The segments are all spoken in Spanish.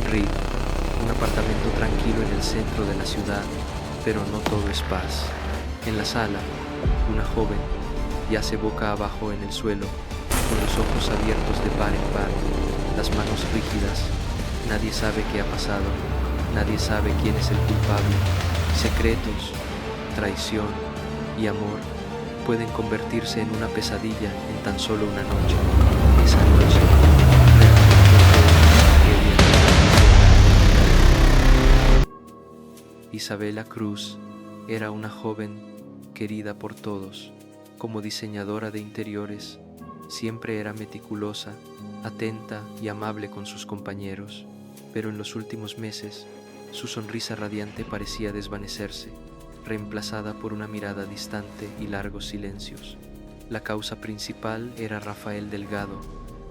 Reed, un apartamento tranquilo en el centro de la ciudad, pero no todo es paz. En la sala, una joven yace boca abajo en el suelo, con los ojos abiertos de par en par, las manos rígidas. Nadie sabe qué ha pasado, nadie sabe quién es el culpable. Secretos, traición y amor pueden convertirse en una pesadilla en tan solo una noche. Esa noche realmente fue una tragedia. Isabella Cruz era una joven querida por todos. Como diseñadora de interiores, siempre era meticulosa, atenta y amable con sus compañeros, pero en los últimos meses, su sonrisa radiante parecía desvanecerse, reemplazada por una mirada distante y largos silencios. La causa principal era Rafael Delgado,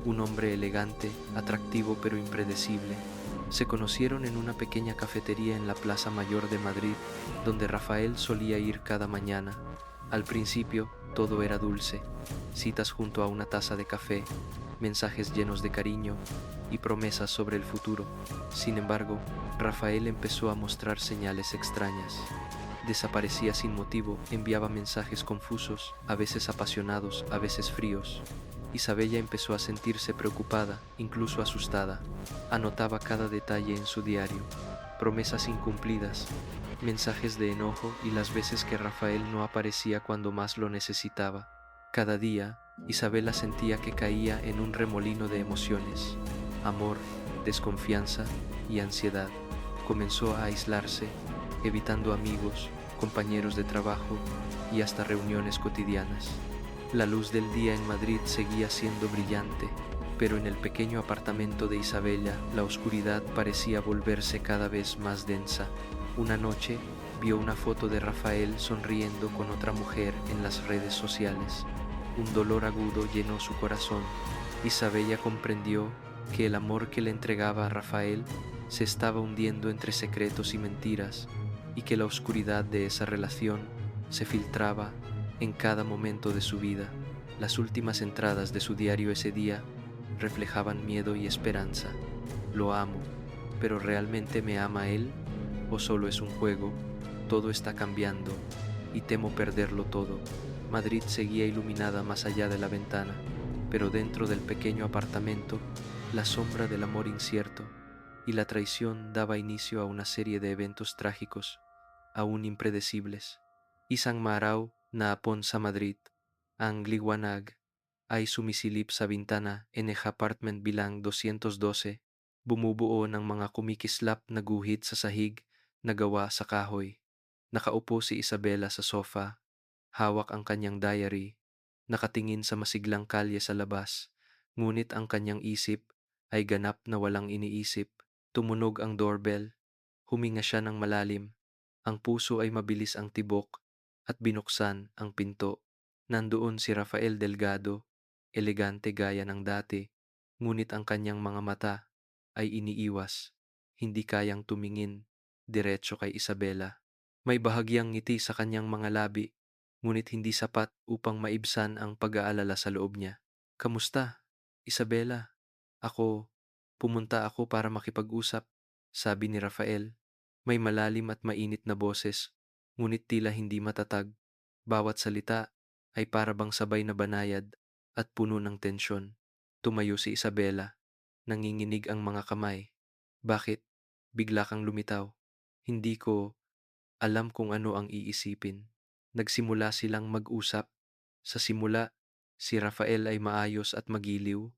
un hombre elegante, atractivo pero impredecible. Se conocieron en una pequeña cafetería en la Plaza Mayor de Madrid, donde Rafael solía ir cada mañana. Al principio, todo era dulce, citas junto a una taza de café, mensajes llenos de cariño y promesas sobre el futuro. Sin embargo, Rafael empezó a mostrar señales extrañas. Desaparecía sin motivo, enviaba mensajes confusos, a veces apasionados, a veces fríos. Isabella empezó a sentirse preocupada, incluso asustada. Anotaba cada detalle en su diario, promesas incumplidas, mensajes de enojo y las veces que Rafael no aparecía cuando más lo necesitaba. Cada día, Isabela sentía que caía en un remolino de emociones: amor, desconfianza y ansiedad. Comenzó a aislarse, evitando amigos, compañeros de trabajo y hasta reuniones cotidianas. La luz del día en Madrid seguía siendo brillante, pero en el pequeño apartamento de Isabella la oscuridad parecía volverse cada vez más densa. Una noche vio una foto de Rafael sonriendo con otra mujer en las redes sociales. Un dolor agudo llenó su corazón. Isabella comprendió que el amor que le entregaba a Rafael se estaba hundiendo entre secretos y mentiras, y que la oscuridad de esa relación se filtraba en cada momento de su vida. Las últimas entradas de su diario ese día reflejaban miedo y esperanza. Lo amo, pero ¿realmente me ama él? ¿O solo es un juego? Todo está cambiando y temo perderlo todo. Madrid seguía iluminada más allá de la ventana, pero dentro del pequeño apartamento, la sombra del amor incierto y la traición daba inicio a una serie de eventos trágicos, aún impredecibles. Isang Marau naapon sa Madrid, ang liwanag ay sumisilip sa bintana apartment bilang 212, bumubuo ng mga kumikislap na guhit sa sahig na gawa sa kahoy. Nakaupo si Isabela sa sofa, hawak ang kanyang diary, nakatingin sa masiglang kalye sa labas, ngunit ang kanyang isip ay ganap na walang iniisip. Tumunog ang doorbell, huminga siya ng malalim, ang puso ay mabilis ang tibok, at binuksan ang pinto. Nandoon si Rafael Delgado, elegante gaya ng dati, ngunit ang kanyang mga mata ay iniiwas, hindi kayang tumingin diretso kay Isabela. May bahagyang ngiti sa kanyang mga labi, ngunit hindi sapat upang maibsan ang pag-aalala sa loob niya. "Kamusta, Isabela? Pumunta ako para makipag-usap," sabi ni Rafael. May malalim at mainit na boses, ngunit tila hindi matatag. Bawat salita ay para bang sabay na banayad at puno ng tensyon. Tumayo si Isabela, nanginginig ang mga kamay. "Bakit? Bigla kang lumitaw." "Hindi ko alam kung ano ang iisipin." Nagsimula silang mag-usap. Sa simula, si Rafael ay maayos at magiliw.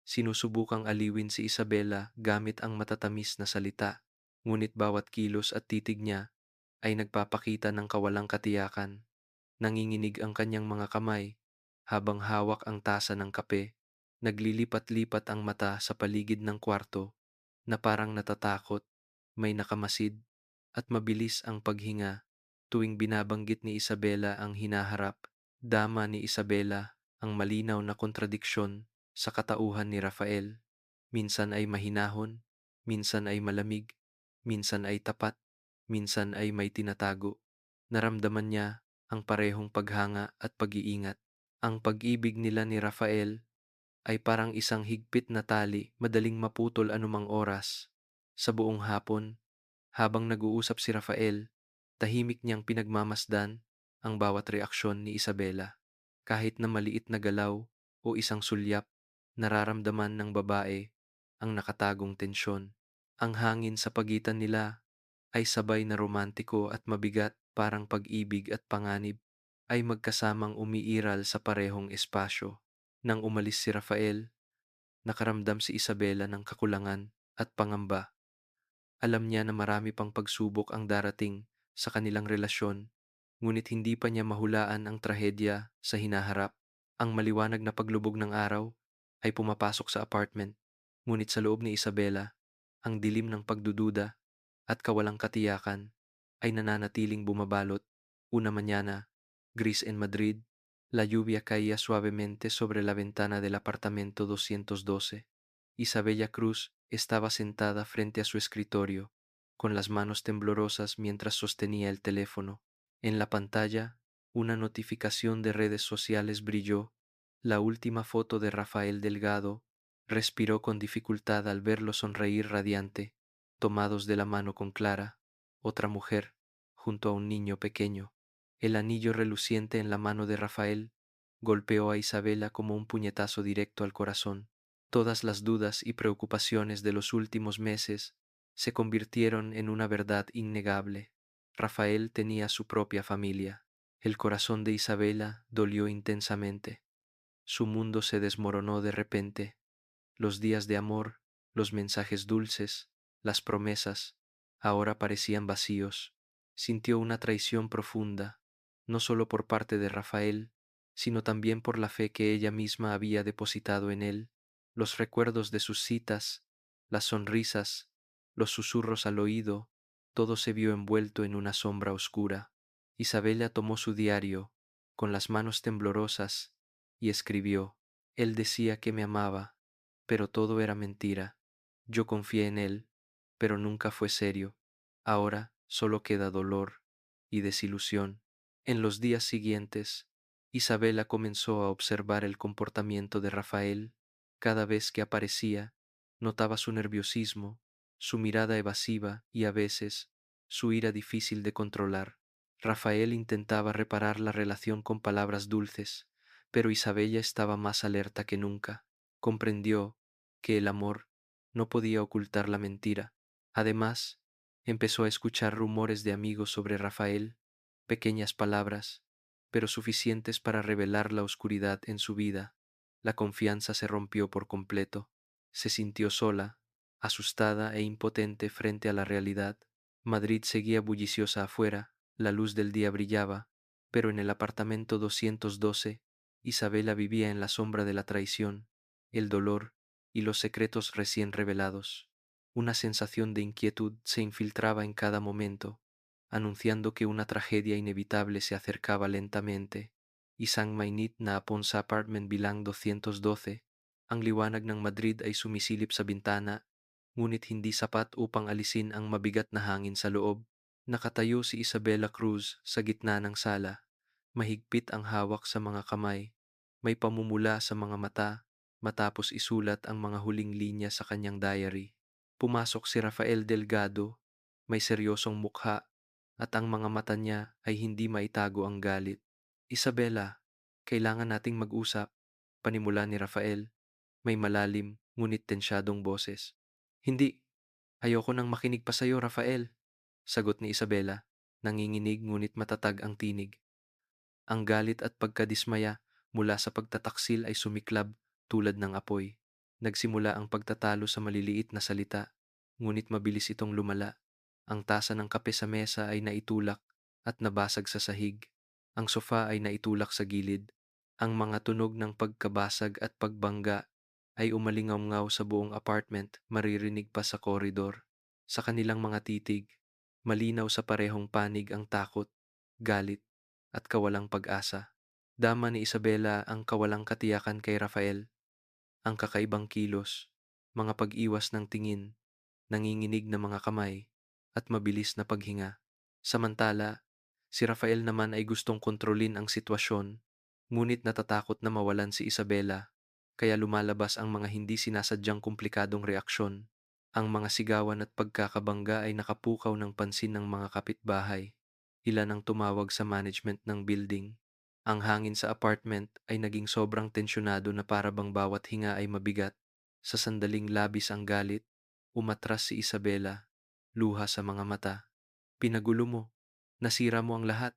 Sinusubukang aliwin si Isabela gamit ang matatamis na salita, ngunit bawat kilos at titig niya ay nagpapakita ng kawalang katiyakan. Nanginginig ang kanyang mga kamay habang hawak ang tasa ng kape. Naglilipat-lipat ang mata sa paligid ng kwarto na parang natatakot, may nakamasid, at mabilis ang paghinga tuwing binabanggit ni Isabela ang hinaharap. Dama ni Isabela ang malinaw na kontradiksyon sa katauhan ni Rafael. Minsan ay mahinahon, minsan ay malamig, minsan ay tapat, minsan ay may tinatago. Naramdaman niya ang parehong paghanga at pag-iingat. Ang pag-ibig nila ni Rafael ay parang isang higpit na tali, madaling maputol anumang oras. Sa buong hapon, habang nag-uusap si Rafael, tahimik niyang pinagmamasdan ang bawat reaksyon ni Isabela. Kahit na maliit na galaw o isang sulyap, nararamdaman ng babae ang nakatagong tensyon. Ang hangin sa pagitan nila ay sabay na romantiko at mabigat, parang pag-ibig at panganib ay magkasamang umiiral sa parehong espasyo. Nang umalis si Rafael, nakaramdam si Isabela ng kakulangan at pangamba. Alam niya na marami pang pagsubok ang darating sa kanilang relasyon, ngunit hindi pa niya mahulaan ang trahedya sa hinaharap. Ang maliwanag na paglubog ng araw ay pumapasok sa apartment, ngunit sa loob ni Isabela, ang dilim ng pagdududa at kawalang katiyakan ay nananatiling bumabalot. Una mañana, gris en Madrid, la lluvia caía suavemente sobre la ventana del apartamento 212. Isabella Cruz estaba sentada frente a su escritorio, con las manos temblorosas mientras sostenía el teléfono. En la pantalla, una notificación de redes sociales brilló. La última foto de Rafael Delgado respiró con dificultad al verlo sonreír radiante, tomados de la mano con Clara, otra mujer, junto a un niño pequeño. El anillo reluciente en la mano de Rafael golpeó a Isabela como un puñetazo directo al corazón. Todas las dudas y preocupaciones de los últimos meses se convirtieron en una verdad innegable. Rafael tenía su propia familia. El corazón de Isabela dolió intensamente. Su mundo se desmoronó de repente. Los días de amor, los mensajes dulces, las promesas, ahora parecían vacíos. Sintió una traición profunda, no solo por parte de Rafael, sino también por la fe que ella misma había depositado en él. Los recuerdos de sus citas, las sonrisas, los susurros al oído, todo se vio envuelto en una sombra oscura. Isabella tomó su diario, con las manos temblorosas, y escribió: Él decía que me amaba, pero todo era mentira. Yo confié en él, pero nunca fue serio. Ahora solo queda dolor y desilusión. En los días siguientes, Isabela comenzó a observar el comportamiento de Rafael. Cada vez que aparecía, notaba su nerviosismo, su mirada evasiva y a veces su ira difícil de controlar. Rafael intentaba reparar la relación con palabras dulces, pero Isabella estaba más alerta que nunca. Comprendió que el amor no podía ocultar la mentira. Además, empezó a escuchar rumores de amigos sobre Rafael, pequeñas palabras, pero suficientes para revelar la oscuridad en su vida. La confianza se rompió por completo. Se sintió sola, asustada e impotente frente a la realidad. Madrid seguía bulliciosa afuera, la luz del día brillaba, pero en el apartamento 212, Isabela vivía en la sombra de la traición, el dolor y los secretos recién revelados. Una sensación de inquietud se infiltraba en cada momento, anunciando que una tragedia inevitable se acercaba lentamente. Isang mainit na hapon sa apartment bilang 212, ang liwanag ng Madrid ay sumisilip sa bintana, ngunit hindi sapat upang alisin ang mabigat na hangin sa loob. Nakatayo si Isabella Cruz sa gitna ng sala, mahigpit ang hawak sa mga kamay, may pamumula sa mga mata matapos isulat ang mga huling linya sa kanyang diary. Pumasok si Rafael Delgado, may seryosong mukha, at ang mga mata niya ay hindi maitago ang galit. Isabela, kailangan nating mag-usap, panimula ni Rafael, may malalim ngunit tensyadong boses. Hindi, ayoko nang makinig pa sa'yo, Rafael, sagot ni Isabela, nanginginig ngunit matatag ang tinig. Ang galit at pagkadismaya mula sa pagtataksil ay sumiklab tulad ng apoy. Nagsimula ang pagtatalo sa maliliit na salita, ngunit mabilis itong lumala. Ang tasa ng kape sa mesa ay naitulak at nabasag sa sahig. Ang sofa ay naitulak sa gilid. Ang mga tunog ng pagkabasag at pagbangga ay umalingaw sa buong apartment, maririnig pa sa koridor. Sa kanilang mga titig, malinaw sa parehong panig ang takot, galit, at kawalang pag-asa. Dama ni Isabela ang kawalang katiyakan kay Rafael, ang kakaibang kilos, mga pag-iwas ng tingin, nanginginig na mga kamay, at mabilis na paghinga. Samantala, si Rafael naman ay gustong kontrolin ang sitwasyon, ngunit natatakot na mawalan si Isabela, kaya lumalabas ang mga hindi sinasadyang komplikadong reaksyon. Ang mga sigawan at pagkakabangga ay nakapukaw ng pansin ng mga kapitbahay. Ilan ang tumawag sa management ng building. Ang hangin sa apartment ay naging sobrang tensyonado na para bang bawat hinga ay mabigat. Sa sandaling labis ang galit, umatras si Isabela, luha sa mga mata. Pinagulo mo. Nasira mo ang lahat.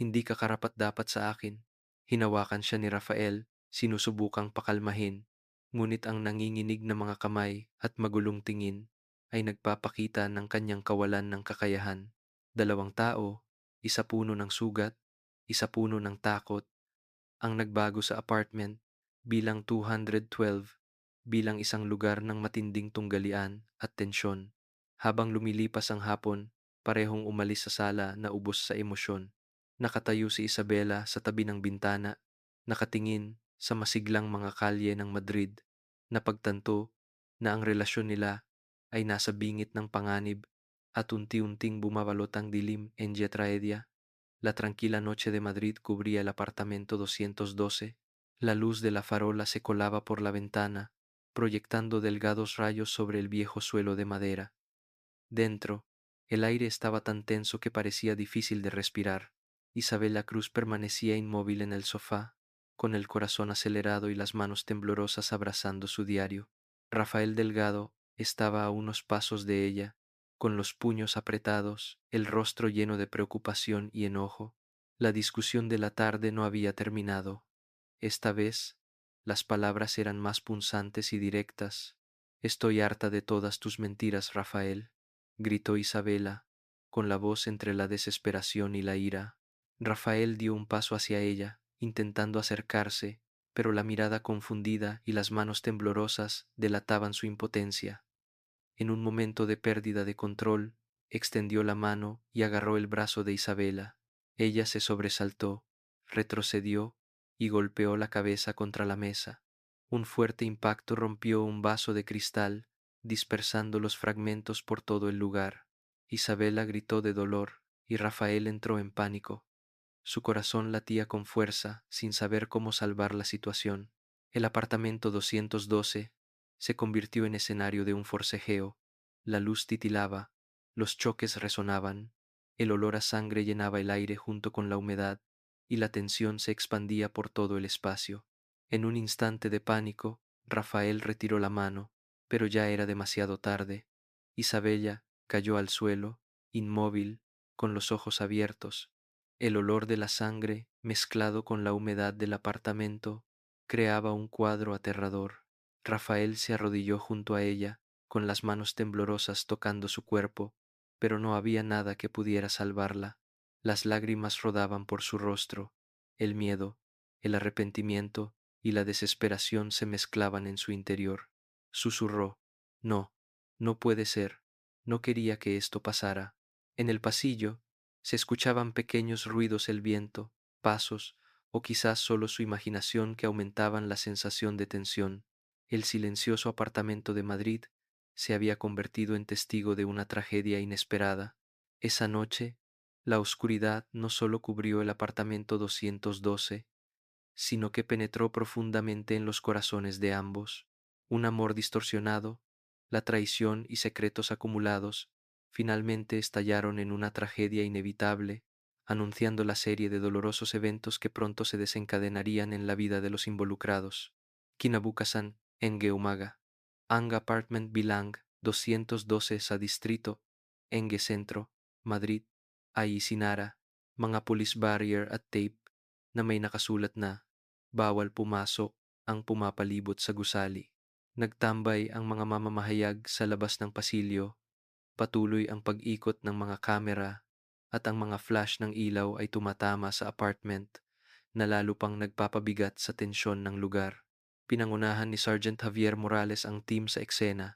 Hindi ka karapat-dapat sa akin. Hinawakan siya ni Rafael, sinusubukang pakalmahin. Ngunit ang nanginginig na mga kamay at magulong tingin ay nagpapakita ng kanyang kawalan ng kakayahan. Dalawang tao, isa puno ng sugat, isa puno ng takot, ang nagbago sa apartment bilang 212 bilang isang lugar ng matinding tunggalian at tensyon. Habang lumilipas ang hapon, parehong umalis sa sala na ubos sa emosyon. Nakatayo si Isabela sa tabi ng bintana, nakatingin sa masiglang mga kalye ng Madrid, napagtanto na ang relasyon nila ay nasa bingit ng panganib at unti-unting bumabalot ang dilim en tragedia. La tranquila noche de Madrid cubría el apartamento 212. La luz de la farola se colaba por la ventana, proyectando delgados rayos sobre el viejo suelo de madera. Dentro, el aire estaba tan tenso que parecía difícil de respirar. Isabela Cruz permanecía inmóvil en el sofá, con el corazón acelerado y las manos temblorosas abrazando su diario. Rafael Delgado estaba a unos pasos de ella, con los puños apretados, el rostro lleno de preocupación y enojo. La discusión de la tarde no había terminado. Esta vez, las palabras eran más punzantes y directas. Estoy harta de todas tus mentiras, Rafael, gritó Isabela, con la voz entre la desesperación y la ira. Rafael dio un paso hacia ella, intentando acercarse, pero la mirada confundida y las manos temblorosas delataban su impotencia. En un momento de pérdida de control, extendió la mano y agarró el brazo de Isabela. Ella se sobresaltó, retrocedió y golpeó la cabeza contra la mesa. Un fuerte impacto rompió un vaso de cristal, dispersando los fragmentos por todo el lugar. Isabela gritó de dolor y Rafael entró en pánico. Su corazón latía con fuerza, sin saber cómo salvar la situación. El apartamento 212 se convirtió en escenario de un forcejeo. La luz titilaba, los choques resonaban, el olor a sangre llenaba el aire junto con la humedad, y la tensión se expandía por todo el espacio. En un instante de pánico, Rafael retiró la mano, pero ya era demasiado tarde. Isabella cayó al suelo, inmóvil, con los ojos abiertos. El olor de la sangre, mezclado con la humedad del apartamento, creaba un cuadro aterrador. Rafael se arrodilló junto a ella, con las manos temblorosas tocando su cuerpo, pero no había nada que pudiera salvarla. Las lágrimas rodaban por su rostro, el miedo, el arrepentimiento y la desesperación se mezclaban en su interior. Susurró, no, no puede ser, no quería que esto pasara. En el pasillo, se escuchaban pequeños ruidos, el viento, pasos, o quizás solo su imaginación que aumentaban la sensación de tensión. El silencioso apartamento de Madrid se había convertido en testigo de una tragedia inesperada. Esa noche, la oscuridad no solo cubrió el apartamento 212, sino que penetró profundamente en los corazones de ambos. Un amor distorsionado, la traición y secretos acumulados finalmente estallaron en una tragedia inevitable, anunciando la serie de dolorosos eventos que pronto se desencadenarían en la vida de los involucrados. Kinabukasan, Enge Umaga, Ang Apartment Bilang 212 sa distrito, Enge Centro, Madrid, Aysinara, mga police barrier at tape na may nakasulat na bawal pumasok ang pumapalibot sa gusali. Nagtambay ang mga mamamahayag sa labas ng pasilyo, patuloy ang pag-ikot ng mga kamera at ang mga flash ng ilaw ay tumatama sa apartment na lalo pang nagpapabigat sa tensyon ng lugar. Pinangunahan ni Sergeant Javier Morales ang team sa eksena.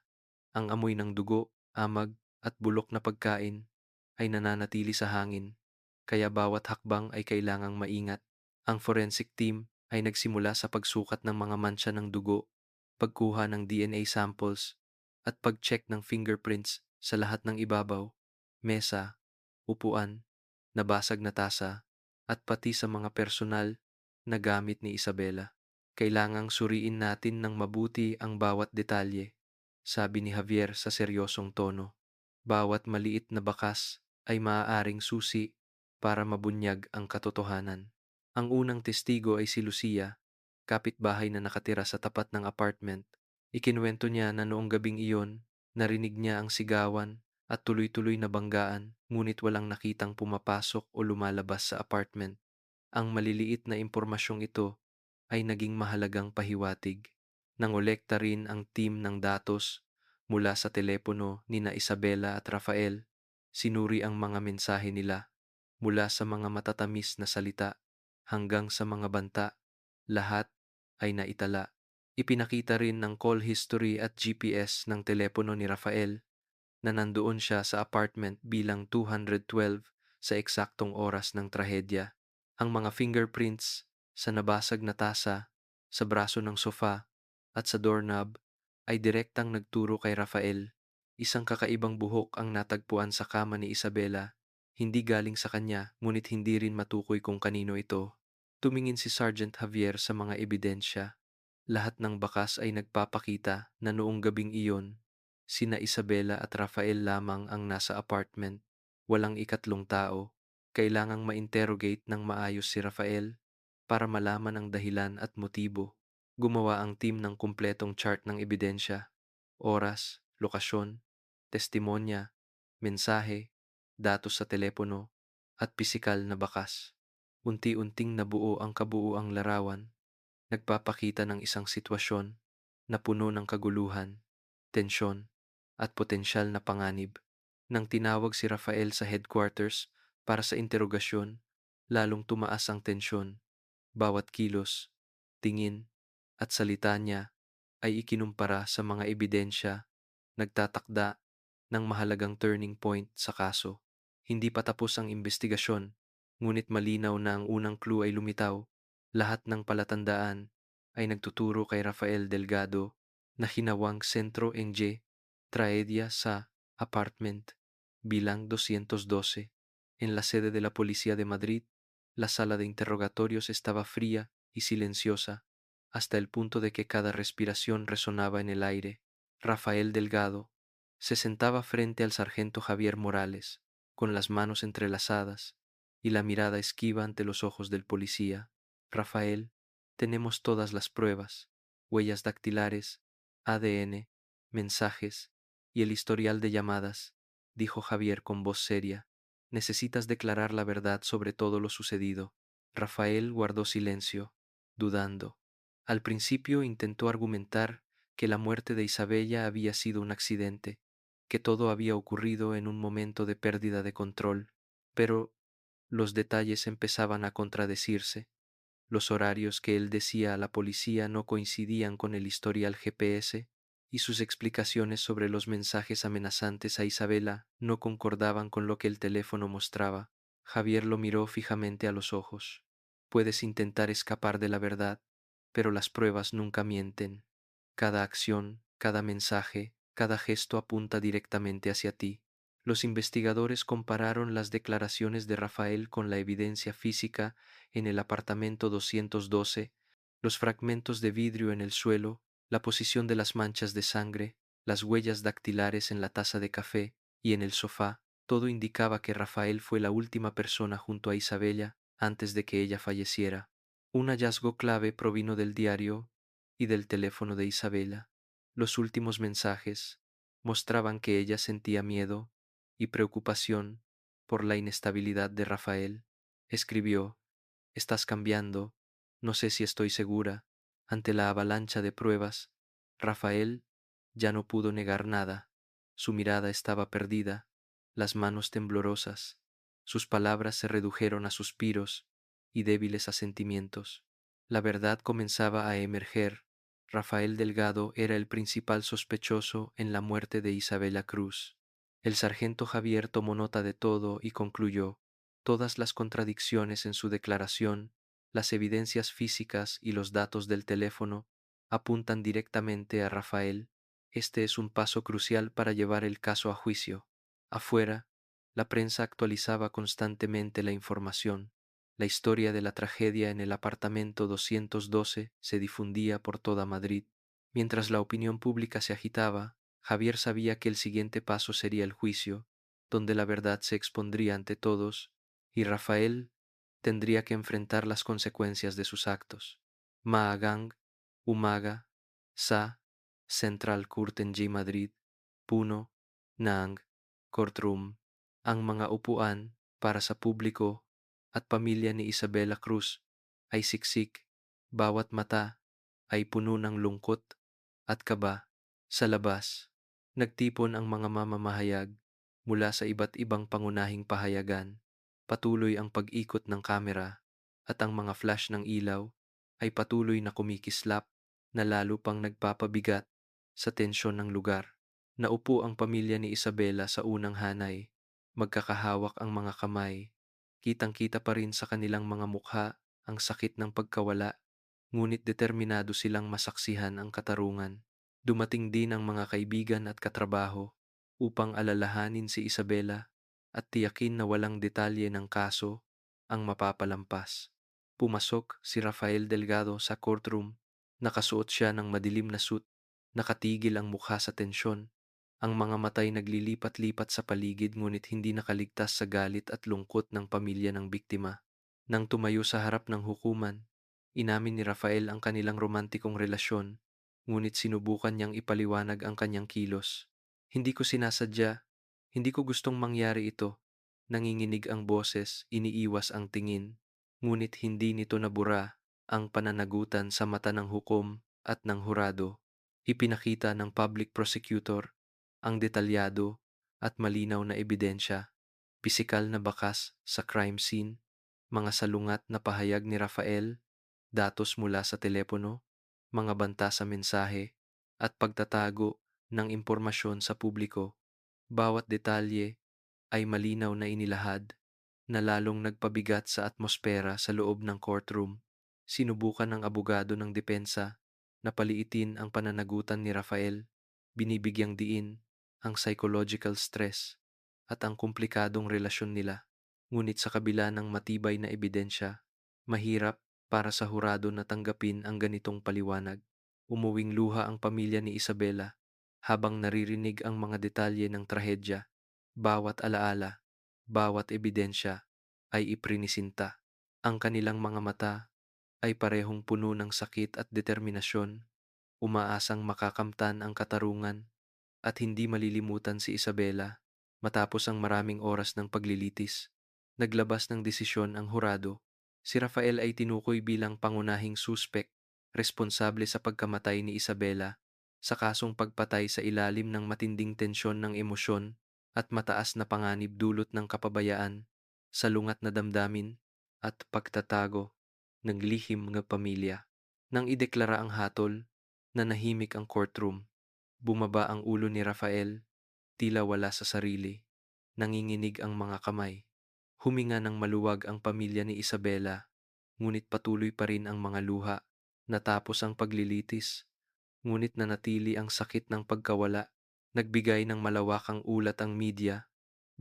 Ang amoy ng dugo, amag at bulok na pagkain ay nananatili sa hangin, kaya bawat hakbang ay kailangang maingat. Ang forensic team ay nagsimula sa pagsukat ng mga mantsa ng dugo, pagkuha ng DNA samples, at pag-check ng fingerprints sa lahat ng ibabaw, mesa, upuan, nabasag na tasa, at pati sa mga personal na gamit ni Isabela. Kailangang suriin natin ng mabuti ang bawat detalye. sabi ni Javier sa seryosong tono. Bawat maliit na bakas ay maaaring susi para mabunyag ang katotohanan. Ang unang testigo ay si Lucia, kapitbahay na nakatira sa tapat ng apartment. Ikinuwento niya na noong gabing iyon, narinig niya ang sigawan at tuloy-tuloy na banggaan, ngunit walang nakitang pumapasok o lumalabas sa apartment. Ang maliliit na impormasyong ito ay naging mahalagang pahiwatig. Nangolekta rin ang team ng datos mula sa telepono ni na Isabela at Rafael. Sinuri ang mga mensahe nila mula sa mga matatamis na salita hanggang sa mga banta. Lahat ay naitala. Ipinakita rin ng call history at GPS ng telepono ni Rafael na nandoon siya sa apartment bilang 212 sa eksaktong oras ng trahedya. Ang mga fingerprints sa nabasag na tasa, sa braso ng sofa, at sa doorknob ay direktang nagturo kay Rafael. Isang kakaibang buhok ang natagpuan sa kama ni Isabela, hindi galing sa kanya ngunit hindi rin matukoy kung kanino ito. Tumingin si Sergeant Javier sa mga ebidensya. Lahat ng bakas ay nagpapakita na noong gabing iyon, sina Isabela at Rafael lamang ang nasa apartment. Walang ikatlong tao. Kailangang ma-interrogate ng maayos si Rafael para malaman ang dahilan at motibo. Gumawa ang team ng kumpletong chart ng ebidensya, oras, lokasyon, testimonya, mensahe, datos sa telepono, at pisikal na bakas. Unti-unting nabuo ang kabuuang larawan, nagpapakita ng isang sitwasyon na puno ng kaguluhan, tensyon, at potensyal na panganib. Nang tinawag si Rafael sa headquarters para sa interogasyon, lalong tumaas ang tensyon. Bawat kilos, tingin, at salita niya ay ikinumpara sa mga ebidensya, nagtatakda ng mahalagang turning point sa kaso. Hindi pa tapos ang investigasyon, ngunit malinaw na ang unang clue ay lumitaw. Lahat ng palatandaan ay nagtuturo kay Rafael Delgado na hinawang sentro Enje, traedya sa apartment bilang 212. En la sede de la Policía de Madrid, la sala de interrogatorios estaba fría y silenciosa, hasta el punto de que cada respiración resonaba en el aire. Rafael Delgado se sentaba frente al sargento Javier Morales, con las manos entrelazadas y la mirada esquiva ante los ojos del policía. Rafael, tenemos todas las pruebas, huellas dactilares, ADN, mensajes y el historial de llamadas, dijo Javier con voz seria. Necesitas declarar la verdad sobre todo lo sucedido. Rafael guardó silencio, dudando. Al principio intentó argumentar que la muerte de Isabella había sido un accidente, que todo había ocurrido en un momento de pérdida de control, pero los detalles empezaban a contradecirse. Los horarios que él decía a la policía no coincidían con el historial GPS y sus explicaciones sobre los mensajes amenazantes a Isabela no concordaban con lo que el teléfono mostraba. Javier lo miró fijamente a los ojos. Puedes intentar escapar de la verdad, pero las pruebas nunca mienten. Cada acción, cada mensaje, cada gesto apunta directamente hacia ti. Los investigadores compararon las declaraciones de Rafael con la evidencia física en el apartamento 212, los fragmentos de vidrio en el suelo, la posición de las manchas de sangre, las huellas dactilares en la taza de café y en el sofá. Todo indicaba que Rafael fue la última persona junto a Isabella antes de que ella falleciera. Un hallazgo clave provino del diario y del teléfono de Isabela. Los últimos mensajes mostraban que ella sentía miedo y preocupación por la inestabilidad de Rafael. Escribió: estás cambiando, no sé si estoy segura. Ante la avalancha de pruebas, Rafael ya no pudo negar nada. Su mirada estaba perdida, las manos temblorosas, sus palabras se redujeron a suspiros y débiles asentimientos. La verdad comenzaba a emerger. Rafael Delgado era el principal sospechoso en la muerte de Isabela Cruz. El sargento Javier tomó nota de todo y concluyó: todas las contradicciones en su declaración, las evidencias físicas y los datos del teléfono apuntan directamente a Rafael. Este es un paso crucial para llevar el caso a juicio. Afuera, la prensa actualizaba constantemente la información. La historia de la tragedia en el apartamento 212 se difundía por toda Madrid. Mientras la opinión pública se agitaba, Javier sabía que el siguiente paso sería el juicio, donde la verdad se expondría ante todos, y Rafael tendría que enfrentar las consecuencias de sus actos. Maagang, Umaga, Sa, Central Court ng Madrid, Puno, ng Courtroom, ang mga upuan para sa publiko at pamilya ni Isabela Cruz ay siksik, bawat mata ay puno ng lungkot at kaba. Sa labas, nagtipon ang mga mamamahayag mula sa iba't ibang pangunahing pahayagan. Patuloy ang pag-ikot ng kamera at ang mga flash ng ilaw ay patuloy na kumikislap na lalo pang nagpapabigat sa tensyon ng lugar. Naupo ang pamilya ni Isabela sa unang hanay, magkakahawak ang mga kamay. Kitang-kita pa rin sa kanilang mga mukha ang sakit ng pagkawala, ngunit determinado silang masaksihan ang katarungan. Dumating din ang mga kaibigan at katrabaho upang alalahanin si Isabela at tiyakin na walang detalye ng kaso ang mapapalampas. Pumasok si Rafael Delgado sa courtroom. Nakasuot siya ng madilim na suit, nakatigil ang mukha sa tensyon. Ang mga matay naglilipat-lipat sa paligid ngunit hindi nakaligtas sa galit at lungkot ng pamilya ng biktima. Nang tumayo sa harap ng hukuman, inamin ni Rafael ang kanilang romantikong relasyon, ngunit sinubukan niyang ipaliwanag ang kanyang kilos. Hindi ko sinasadya, hindi ko gustong mangyari ito. Nanginginig ang boses, iniiwas ang tingin, ngunit hindi nito nabura ang pananagutan sa mata ng hukom at ng hurado. Ipinakita ng public prosecutor ang detalyado at malinaw na ebidensya, pisikal na bakas sa crime scene, mga salungat na pahayag ni Rafael, datos mula sa telepono, mga banta sa mensahe, at pagtatago ng impormasyon sa publiko. Bawat detalye ay malinaw na inilahad, na lalong nagpabigat sa atmosfera sa loob ng courtroom. Sinubukan ng abogado ng depensa na paliitin ang pananagutan ni Rafael, binibigyang diin ang psychological stress at ang komplikadong relasyon nila. Ngunit sa kabila ng matibay na ebidensya, mahirap para sa hurado na tanggapin ang ganitong paliwanag. Umuwing luha ang pamilya ni Isabela habang naririnig ang mga detalye ng trahedya. Bawat alaala, bawat ebidensya ay iprinisinta. Ang kanilang mga mata ay parehong puno ng sakit at determinasyon, umaasang makakamtan ang katarungan at hindi malilimutan si Isabela. Matapos ang maraming oras ng paglilitis, naglabas ng desisyon ang hurado. Si Rafael ay tinukoy bilang pangunahing suspek, responsable sa pagkamatay ni Isabela sa kasong pagpatay sa ilalim ng matinding tensyon ng emosyon at mataas na panganib dulot ng kapabayaan, salungat na damdamin at pagtatago ng lihim ng pamilya. Nang ideklara ang hatol, nanahimik ang courtroom. Bumaba ang ulo ni Rafael, tila wala sa sarili. Nanginginig ang mga kamay. Huminga ng maluwag ang pamilya ni Isabela, ngunit patuloy pa rin ang mga luha. Natapos ang paglilitis, ngunit nanatili ang sakit ng pagkawala. Nagbigay ng malawakang ulat ang media,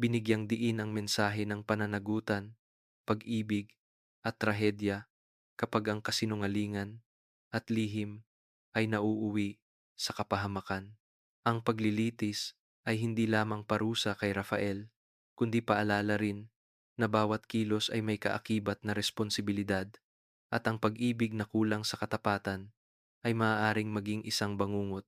binigyang diin ang mensahe ng pananagutan, pag-ibig, at trahedya kapag ang kasinungalingan at lihim ay nauuwi sa kapahamakan. Ang paglilitis ay hindi lamang parusa kay Rafael, kundi paalala rin na bawat kilos ay may kaakibat na responsibilidad at ang pag-ibig na kulang sa katapatan ay maaaring maging isang bangungot.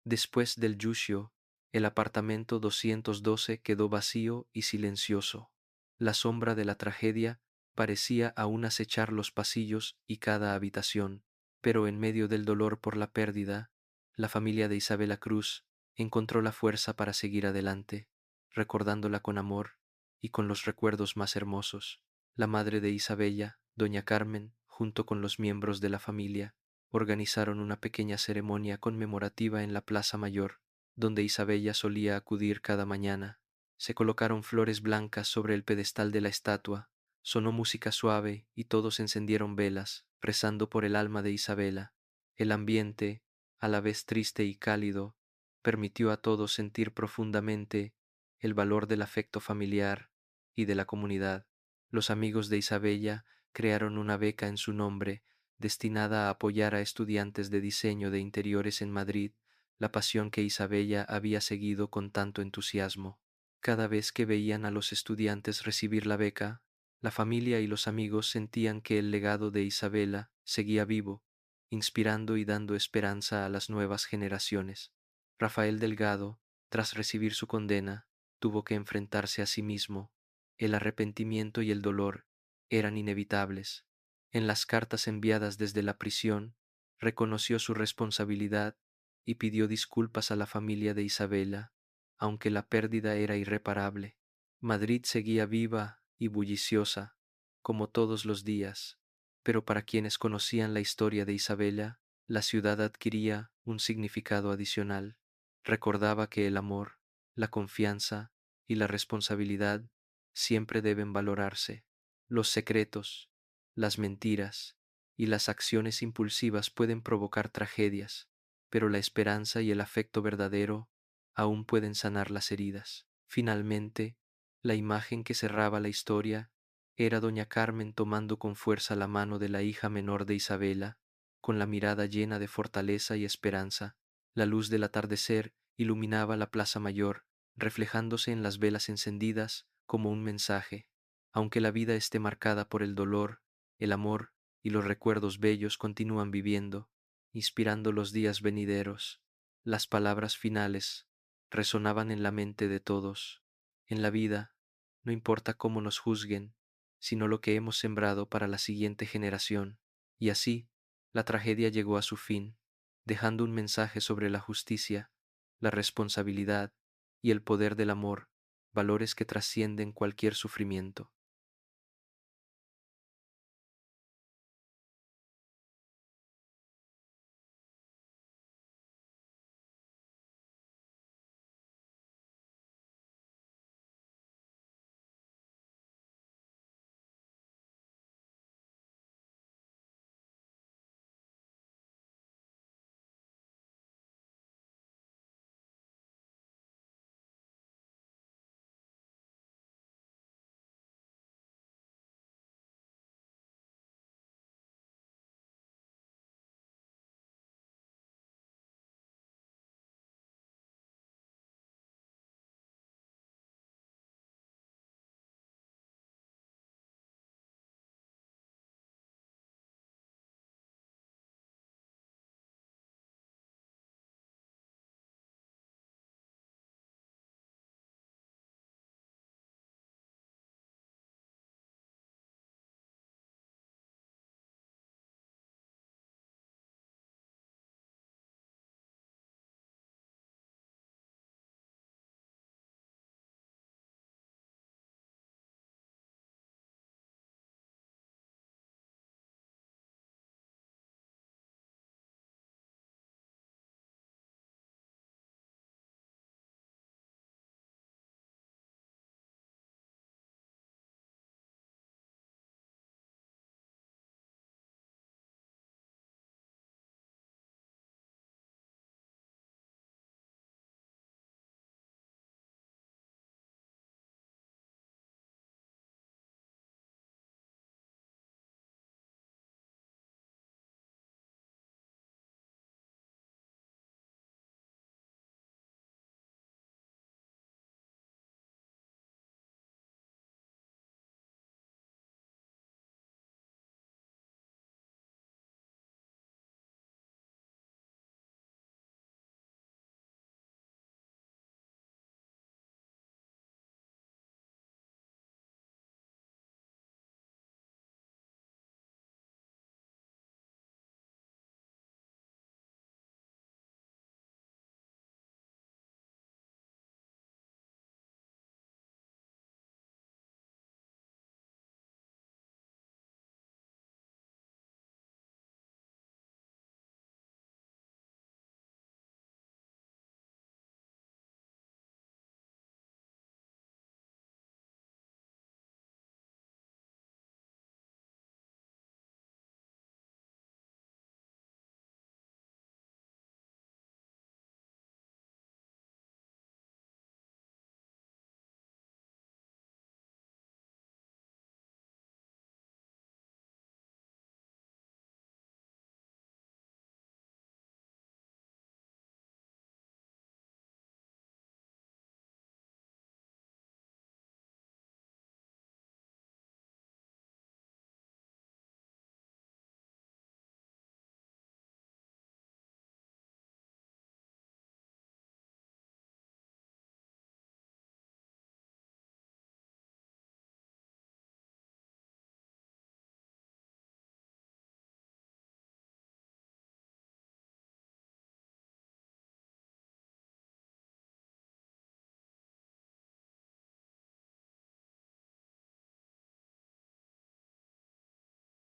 Después del juicio, el apartamento 212 quedó vacío y silencioso. La sombra de la tragedia parecía aún acechar los pasillos y cada habitación, pero en medio del dolor por la pérdida, la familia de Isabela Cruz encontró la fuerza para seguir adelante, recordándola con amor y con los recuerdos más hermosos. La madre de Isabella, doña Carmen, junto con los miembros de la familia, organizaron una pequeña ceremonia conmemorativa en la Plaza Mayor, donde Isabella solía acudir cada mañana. Se colocaron flores blancas sobre el pedestal de la estatua, sonó música suave y todos encendieron velas, rezando por el alma de Isabela. El ambiente, a la vez triste y cálido, permitió a todos sentir profundamente el valor del afecto familiar y de la comunidad. Los amigos de Isabella crearon una beca en su nombre destinada a apoyar a estudiantes de diseño de interiores en Madrid, la pasión que Isabella había seguido con tanto entusiasmo. Cada vez que veían a los estudiantes recibir la beca, la familia y los amigos sentían que el legado de Isabella seguía vivo, inspirando y dando esperanza a las nuevas generaciones. Rafael Delgado, tras recibir su condena, tuvo que enfrentarse a sí mismo. El arrepentimiento y el dolor eran inevitables. En las cartas enviadas desde la prisión, reconoció su responsabilidad y pidió disculpas a la familia de Isabella, aunque la pérdida era irreparable. Madrid seguía viva y bulliciosa, como todos los días, pero para quienes conocían la historia de Isabella, la ciudad adquiría un significado adicional. Recordaba que el amor, la confianza y la responsabilidad siempre deben valorarse. Los secretos, las mentiras y las acciones impulsivas pueden provocar tragedias, pero la esperanza y el afecto verdadero aún pueden sanar las heridas. Finalmente, la imagen que cerraba la historia era doña Carmen tomando con fuerza la mano de la hija menor de Isabela, con la mirada llena de fortaleza y esperanza. La luz del atardecer iluminaba la plaza mayor, reflejándose en las velas encendidas como un mensaje. Aunque la vida esté marcada por el dolor, el amor y los recuerdos bellos continúan viviendo, inspirando los días venideros. Las palabras finales resonaban en la mente de todos. En la vida, no importa cómo nos juzguen, sino lo que hemos sembrado para la siguiente generación. Y así, la tragedia llegó a su fin, dejando un mensaje sobre la justicia, la responsabilidad y el poder del amor, valores que trascienden cualquier sufrimiento.